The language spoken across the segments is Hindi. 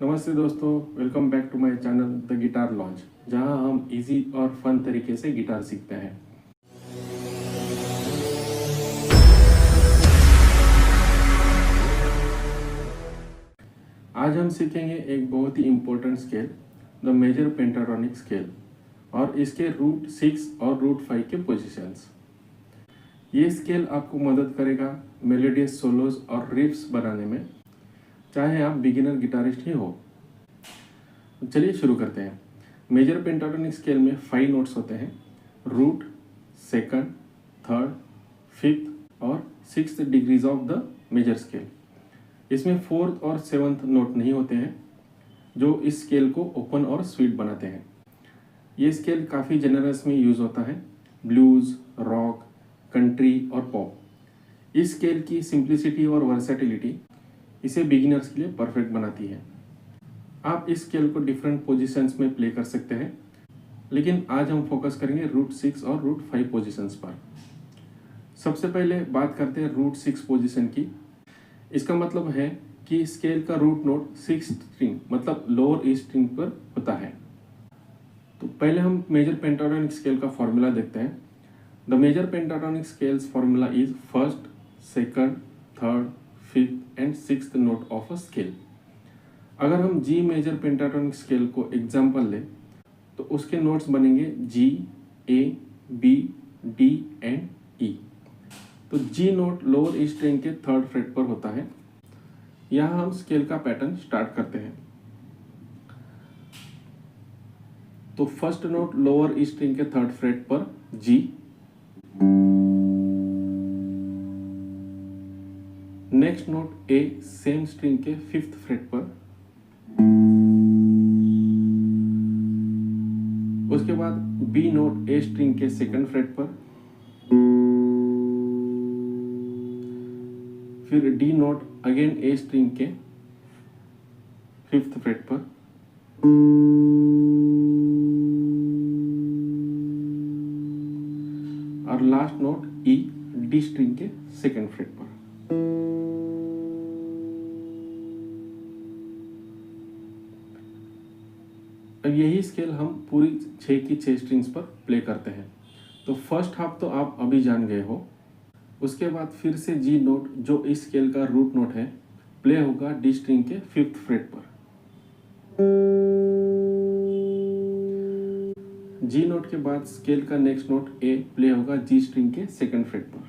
नमस्ते दोस्तों, welcome back to my channel the guitar launch, जहां हम इजी और फन तरीके से गिटार सीखते हैं। आज हम सीखेंगे एक बहुत ही important scale, the major pentatonic scale, और इसके रूट 6 और रूट 5 के पोजीशंस। ये स्केल आपको मदद करेगा मेलोडियस सोलोज और रिफ्स बनाने में, चाहे आप बिगिनर गिटारिस्ट ही हो। चलिए शुरू करते हैं। मेजर पेंटाटोनिक स्केल में 5 नोट्स होते हैं: रूट, सेकंड, थर्ड, फिफ्थ और 6th degrees of the major scale. इसमें 4th और 7th नोट नहीं होते हैं, जो इस स्केल को ओपन और स्वीट बनाते हैं। ये स्केल काफ़ी जेनरस में यूज़ होता है: ब्लूज, रॉक, कंट्री और पॉप। इस स्केल की सिंप्लिसिटी और वर्सेटिलिटी इसे बिगिनर्स के लिए परफेक्ट बनाती है। आप इस स्केल को डिफरेंट पोजीशंस में प्ले कर सकते हैं, लेकिन आज हम फोकस करेंगे रूट 6 और रूट 5 पोजीशंस पर। सबसे पहले बात करते हैं रूट 6 पोजीशन की। इसका मतलब है कि स्केल का रूट नोट 6th स्ट्रिंग मतलब लोअर ई स्ट्रिंग पर होता है। तो पहले हम मेजर पेंटाटोनिक स्केल का फॉर्मूला देखते हैं। The major pentatonic scale's formula is first, second, third, fifth and 6th note of a scale. अगर हम जी मेजर पेंटाटोनिक स्केल को एग्जाम्पल लें तो उसके नोट्स बनेंगे G, A, B, D and E. तो G note lower E string के 3rd फ्रेट पर होता है। यहाँ हम स्केल का पैटर्न स्टार्ट करते हैं। तो first note lower E string के 3rd फ्रेट पर जी, नेक्स्ट नोट ए सेम स्ट्रिंग के 5th फ्रेट पर, उसके बाद बी नोट ए स्ट्रिंग के 2nd फ्रेट पर, फिर D naught again a string के 5th फ्रेट पर, और last note E D string के 2nd फ्रेट पर। अब यही स्केल हम पूरी 6 की 6 स्ट्रिंग्स पर प्ले करते हैं। तो फर्स्ट हाफ तो आप अभी जान गए हो। उसके बाद फिर से जी नोट, जो इस स्केल का रूट नोट है, प्ले होगा डी स्ट्रिंग के 5th फ्रेट पर। जी नोट के बाद स्केल का नेक्स्ट नोट ए प्ले होगा जी स्ट्रिंग के 2nd फ्रेट पर।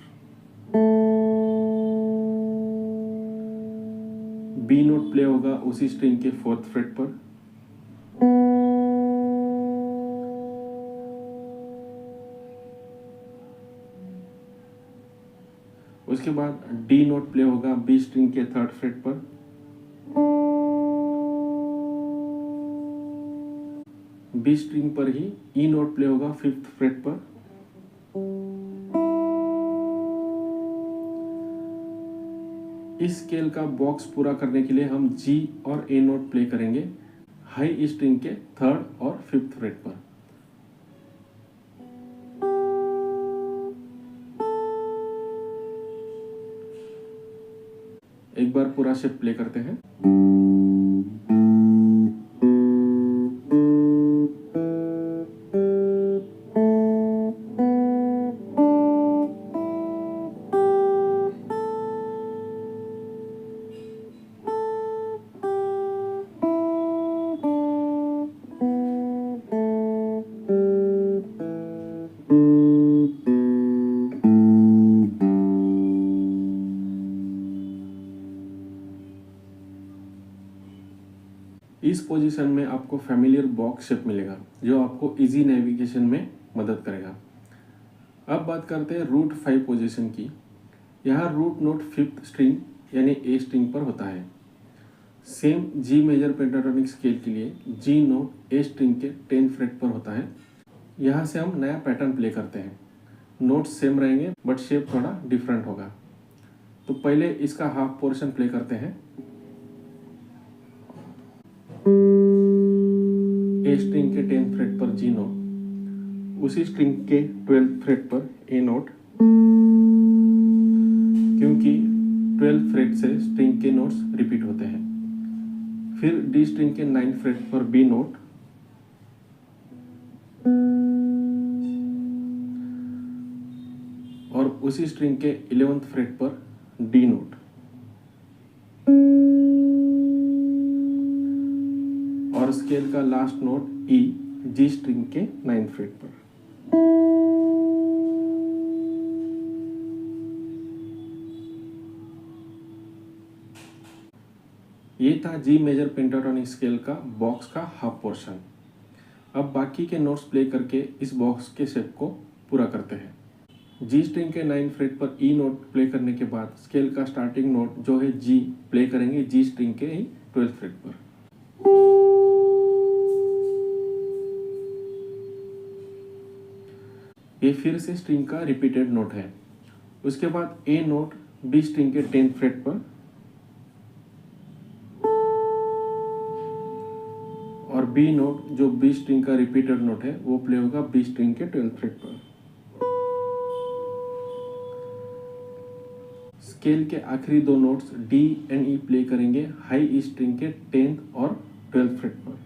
बी नोट प्ले होगा उसी स्ट्रिंग के 4th फ्रेट पर। उसके बाद डी नोट प्ले होगा बी स्ट्रिंग के 3rd फ्रेट पर। बी स्ट्रिंग पर ही ई नोट प्ले होगा 5th फ्रेट पर। इस स्केल का बॉक्स पूरा करने के लिए हम जी और ए नोट प्ले करेंगे हाई स्ट्रिंग के 3rd और 5th फ्रेट पर। एक बार पूरा शेप प्ले करते हैं। इस पोजीशन में आपको फैमिलियर बॉक्स शेप मिलेगा, जो आपको इजी नेविगेशन में मदद करेगा। अब बात करते हैं रूट 5 पोजीशन की। यहाँ रूट नोट 5th स्ट्रिंग यानी ए स्ट्रिंग पर होता है। Same G major pentatonic scale के लिए जी नोट ए स्ट्रिंग के 10th फ्रेट पर होता है। यहाँ से हम नया पैटर्न प्ले करते हैं। नोट्स सेम रहेंगे बट शेप थोड़ा डिफरेंट होगा। तो पहले इसका हाफ पोर्शन प्ले करते हैं। ए स्ट्रिंग के 10th फ्रेट पर जी नोट, उसी स्ट्रिंग के 12th फ्रेट पर ए नोट, क्योंकि 12th फ्रेट से स्ट्रिंग के नोट्स रिपीट होते हैं। फिर डी स्ट्रिंग के 9th फ्रेट पर बी नोट, और उसी स्ट्रिंग के 11th फ्रेट पर डी नोट, और स्केल का लास्ट नोट ई जी स्ट्रिंग के 9th फ्रेट पर। ये था जी मेजर पेंटाटोनिक स्केल का बॉक्स का हाफ पोर्शन। अब बाकी के नोट्स प्ले करके इस बॉक्स के शेप को पूरा करते हैं। जी स्ट्रिंग के 9th फ्रेट पर ई नोट प्ले करने के बाद स्केल का स्टार्टिंग नोट जो है जी प्ले करेंगे जी स्ट्रिंग के 12th फ्रेट पर। ये फिर से स्ट्रिंग का रिपीटेड नोट है। उसके बाद ए नोट बी स्ट्रिंग के 10th फ्रेट पर, और बी नोट जो बी स्ट्रिंग का रिपीटेड नोट है वो प्ले होगा बी स्ट्रिंग के 12th फ्रेट पर। स्केल के आखिरी दो notes D and E play करेंगे हाई ई स्ट्रिंग के 10th और 12th फ्रेट पर।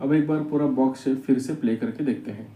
अब एक बार पूरा बॉक्स से फिर से प्ले करके देखते हैं।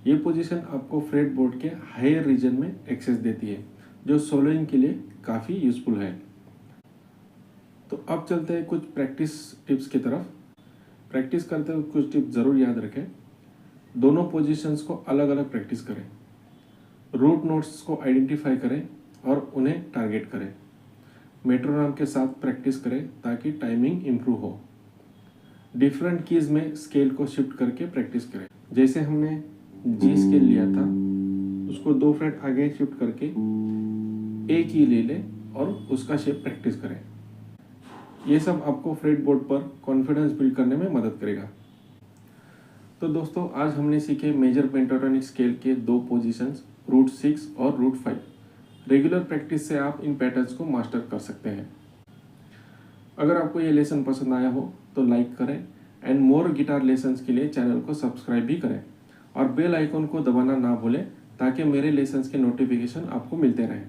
ये पोजीशन आपको फ्रेट बोर्ड के हायर रीजन में एक्सेस देती है, जो सोलोइंग के लिए काफ़ी यूजफुल है। तो अब चलते हैं कुछ प्रैक्टिस टिप्स की तरफ। प्रैक्टिस करते हुए कुछ टिप्स ज़रूर याद रखें। दोनों पोजीशंस को अलग अलग प्रैक्टिस करें। रूट नोट्स को आइडेंटिफाई करें और उन्हें टारगेट करें। मेट्रोनॉम के साथ प्रैक्टिस करें ताकि टाइमिंग इम्प्रूव हो। डिफरेंट कीज़ में स्केल को शिफ्ट करके प्रैक्टिस करें। जैसे हमने जी स्केल लिया था, उसको 2 फ्रेट आगे शिफ्ट करके ए की ले लें और उसका शेप प्रैक्टिस करें। ये सब आपको फ्रेट बोर्ड पर कॉन्फिडेंस बिल्ड करने में मदद करेगा। तो दोस्तों, आज हमने सीखे मेजर पेंटाटोनिक स्केल के 2 पोजीशंस रूट 6 और रूट 5। रेगुलर प्रैक्टिस से आप इन पैटर्न्स को मास्टर कर सकते हैं। अगर आपको ये लेसन पसंद आया हो तो लाइक करें एंड मोर गिटार लेसन्स के लिए चैनल को सब्सक्राइब भी करें और बेल आइकन को दबाना ना भूलें ताकि मेरे लेसन्स के नोटिफिकेशन आपको मिलते रहें।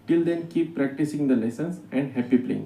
Till then keep practising the lessons and happy playing.